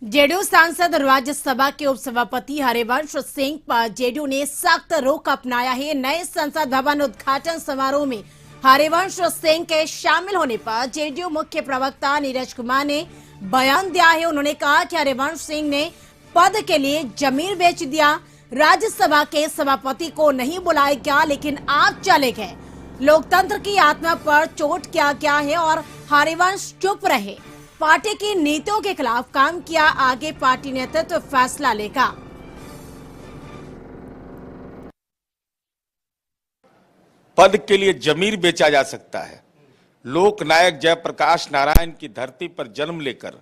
JDU सांसद राज्यसभा के उपसभापति हरिवंश सिंह पर जेडीयू ने सख्त रुख अपनाया है। नए संसद भवन उद्घाटन समारोह में हरिवंश सिंह के शामिल होने पर जेडीयू मुख्य प्रवक्ता नीरज कुमार ने बयान दिया है। उन्होंने कहा कि हरिवंश सिंह ने पद के लिए जमीन बेच दिया। राज्यसभा के सभापति को नहीं बुलाया गया, लेकिन आप चले गए। लोकतंत्र की आत्मा पर चोट किया गया है और हरिवंश चुप रहे। पार्टी की नीतियों के खिलाफ काम किया। आगे पार्टी नेतृत्व फैसला लेगा। पद के लिए जमीर बेचा जा सकता है। लोक नायक जयप्रकाश नारायण की धरती पर जन्म लेकर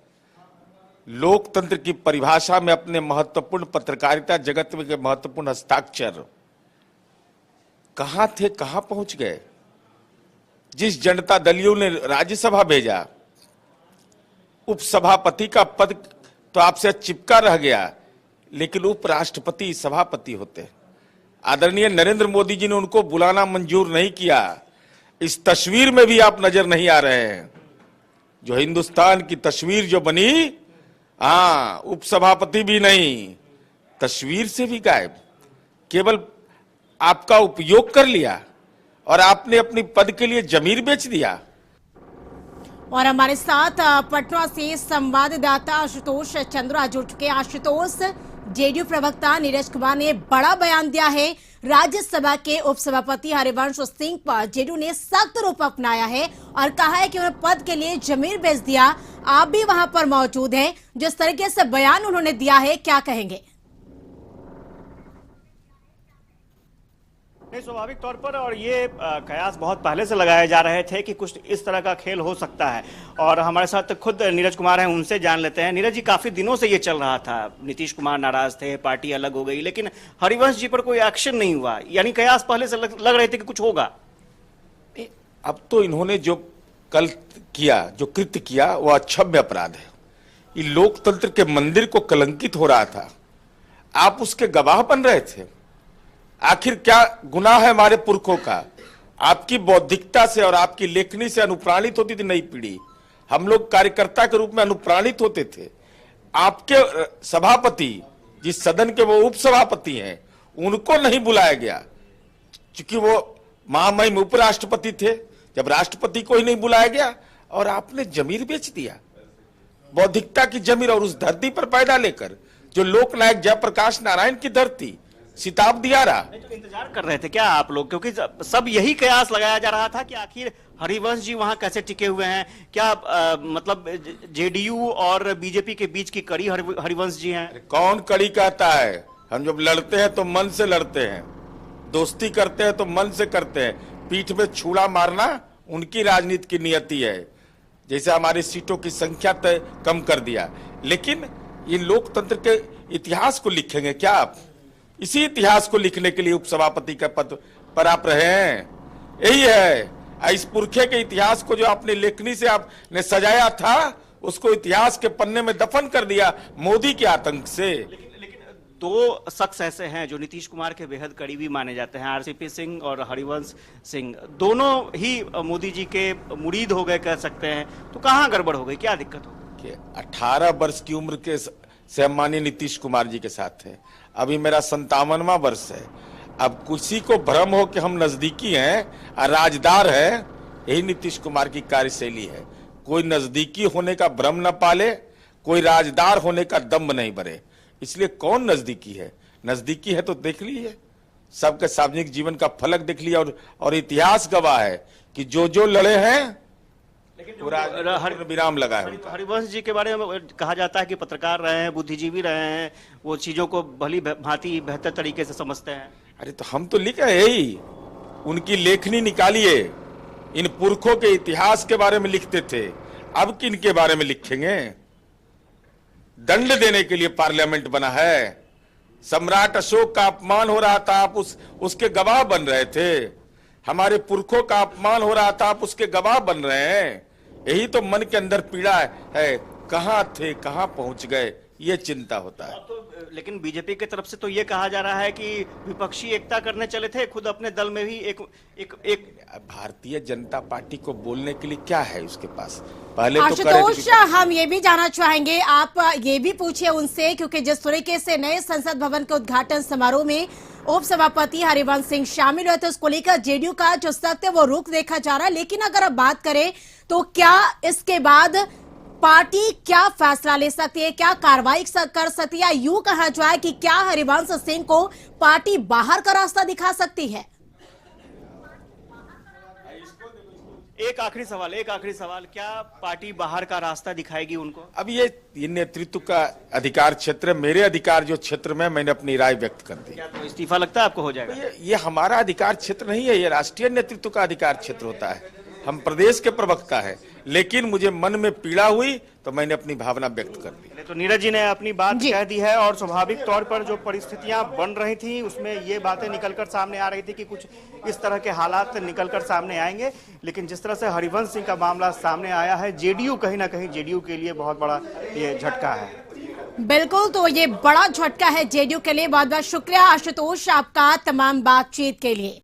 लोकतंत्र की परिभाषा में अपने महत्वपूर्ण पत्रकारिता जगत में के महत्वपूर्ण हस्ताक्षर कहां थे, कहां पहुंच गए। जिस जनता दलियों ने राज्यसभा भेजा, उपसभापति का पद तो आपसे चिपका रह गया, लेकिन उपराष्ट्रपति सभापति होते। आदरणीय नरेंद्र मोदी जी ने उनको बुलाना मंजूर नहीं किया। इस तस्वीर में भी आप नजर नहीं आ रहे हैं। जो हिंदुस्तान की तस्वीर जो बनी, उपसभापति भी नहीं, तस्वीर से भी गायब। केवल आपका उपयोग कर लिया और आपने अपनी पद के लिए जमीर बेच दिया। और हमारे साथ पटना से संवाददाता आशुतोष चंद्रा जुड़ चुके। आशुतोष, जेडीयू प्रवक्ता नीरज कुमार ने बड़ा बयान दिया है। राज्यसभा के उपसभापति हरिवंश सिंह पर जेडीयू ने सख्त रुख अपनाया है और कहा है कि उन्होंने पद के लिए जमीर बेच दिया। आप भी वहां पर मौजूद हैं। जिस तरीके से बयान उन्होंने दिया है, क्या कहेंगे? नहीं, स्वाभाविक तौर पर और ये कयास बहुत पहले से लगाए जा रहे थे कि कुछ इस तरह का खेल हो सकता है। और हमारे साथ खुद नीरज कुमार हैं, उनसे जान लेते हैं। नीरज जी, काफी दिनों से ये चल रहा था। नीतीश कुमार नाराज थे, पार्टी अलग हो गई, लेकिन हरिवंश जी पर कोई एक्शन नहीं हुआ। यानी कयास पहले से लग रहे थे कि कुछ होगा। अब तो इन्होंने जो कल किया, जो कृत्य किया, वो अक्षम्य अपराध है। ये लोकतंत्र के मंदिर को कलंकित हो रहा था। आप उसके गवाह बन रहे थे। आखिर क्या गुनाह है हमारे पुरखों का? आपकी बौद्धिकता से और आपकी लेखनी से अनुप्राणित होती थी नई पीढ़ी। हम लोग कार्यकर्ता के रूप में अनुप्राणित होते थे। आपके सभापति, जिस सदन के वो उपसभापति हैं, उनको नहीं बुलाया गया, क्योंकि वो महामहिम उपराष्ट्रपति थे। जब राष्ट्रपति को ही नहीं बुलाया गया और आपने जमीर बेच दिया, बौद्धिकता की जमीर, और उस धरती पर पैदा लेकर जो लोकनायक जयप्रकाश नारायण की धरती, शताब्दी आ रहा। तो इंतजार कर रहे थे क्या आप लोग? क्योंकि सब यही कयास लगाया जा रहा था कि आखिर हरिवंश जी वहां कैसे टिके हुए हैं। क्या मतलब जेडीयू और बीजेपी के बीच की कड़ी हरिवंश जी हैं? कौन कड़ी कहता है? हम जब लड़ते हैं तो मन से लड़ते हैं, दोस्ती करते हैं तो मन से करते हैं। पीठ में छुरा मारना उनकी राजनीति की नियति है। जैसे हमारी सीटों की संख्या तय कम कर दिया, लेकिन ये लोकतंत्र के इतिहास को लिखेंगे क्या आप? इसी इतिहास को लिखने के लिए उपसभापति का पद पर आप रहे हैं। यही है। इस पुरखे के इतिहास को जो आपने लेखनी से आपने सजाया था, उसको इतिहास के पन्ने में दफन कर दिया मोदी के आतंक से। लेकिन दो शख्स ऐसे हैं जो नीतीश कुमार के बेहद करीबी माने जाते हैं, आरसीपी सिंह और हरिवंश सिंह। दोनों ही मोदी जी के मुरीद हो गए कह सकते हैं। तो कहां गड़बड़ हो गई, क्या दिक्कत हो गई? 18 वर्ष की उम्र के सम्मानीय नीतीश कुमार जी के साथ है। अभी मेरा 57वां वर्ष है। अब किसी को भ्रम हो कि हम नजदीकी हैं और राजदार है, यही नीतीश कुमार की कार्यशैली है। कोई नजदीकी होने का भ्रम न पाले, कोई राजदार होने का दम्भ नहीं भरे। इसलिए कौन नजदीकी है? नजदीकी है तो देख लीजिए, सबके सार्वजनिक जीवन का फलक देख लिया, और इतिहास गवाह है कि जो लड़े हैं विराम लगा है। हरिवंश जी के बारे में कहा जाता है कि पत्रकार रहे हैं, बुद्धिजीवी रहे हैं, वो चीजों को भली भांति बेहतर तरीके से समझते हैं। अरे तो हम तो लिखे यही, उनकी लेखनी निकालिए। इन पुरखों के इतिहास के बारे में लिखते थे, अब किन के बारे में लिखेंगे? दंड देने के लिए पार्लियामेंट बना है। सम्राट अशोक का अपमान हो रहा था, आप उसके गवाह बन रहे थे। हमारे पुरखों का अपमान हो रहा था, आप उसके गवाह बन रहे हैं। यही तो मन के अंदर पीड़ा है। कहां थे, कहां पहुंच गए, ये चिंता होता है। अब तो लेकिन बीजेपी की तरफ से तो ये कहा जा रहा है कि विपक्षी एकता करने चले थे, खुद अपने दल में भी एक भारतीय जनता पार्टी को बोलने के लिए क्या है उसके पास? पहले तो करे आशुतोष, हम ये भी जानना चाहेंगे, आप ये भी पूछिए उनसे, क्योंकि जिस तरीके से नए संसद भवन के उद्घाटन समारोह में उप सभापति हरिवंश सिंह शामिल हुए थे, उसको लेकर जेडीयू का जो सख्त है वो रुख देखा जा रहा है। लेकिन अगर आप बात करें तो क्या इसके बाद पार्टी क्या फैसला ले सकती है, क्या कार्रवाई कर सकती है, या यूं कहा जाए कि क्या हरिवंश सिंह को पार्टी बाहर का रास्ता दिखा सकती है? एक आखिरी सवाल, क्या पार्टी बाहर का रास्ता दिखाएगी उनको? अब ये नेतृत्व का अधिकार क्षेत्र, मेरे अधिकार जो क्षेत्र में मैंने अपनी राय व्यक्त कर दी। क्या तो इस्तीफा लगता है आपको हो जाएगा? ये हमारा अधिकार क्षेत्र नहीं है, ये राष्ट्रीय नेतृत्व का अधिकार क्षेत्र होता है। हम प्रदेश के प्रवक्ता है, लेकिन मुझे मन में पीड़ा हुई तो मैंने अपनी भावना व्यक्त कर दी। तो नीरज जी ने अपनी बात कह दी है, और स्वाभाविक तौर पर जो परिस्थितियां बन रही थी उसमें ये बातें निकलकर सामने आ रही थी कि कुछ इस तरह के हालात निकलकर सामने आएंगे। लेकिन जिस तरह से हरिवंश सिंह का मामला सामने आया है, जेडीयू कहीं ना कहीं जेडीयू के लिए बहुत बड़ा ये झटका है। बिल्कुल, तो ये बड़ा झटका है जेडीयू के लिए। बहुत बहुत शुक्रिया आशुतोष आपका तमाम बातचीत के लिए।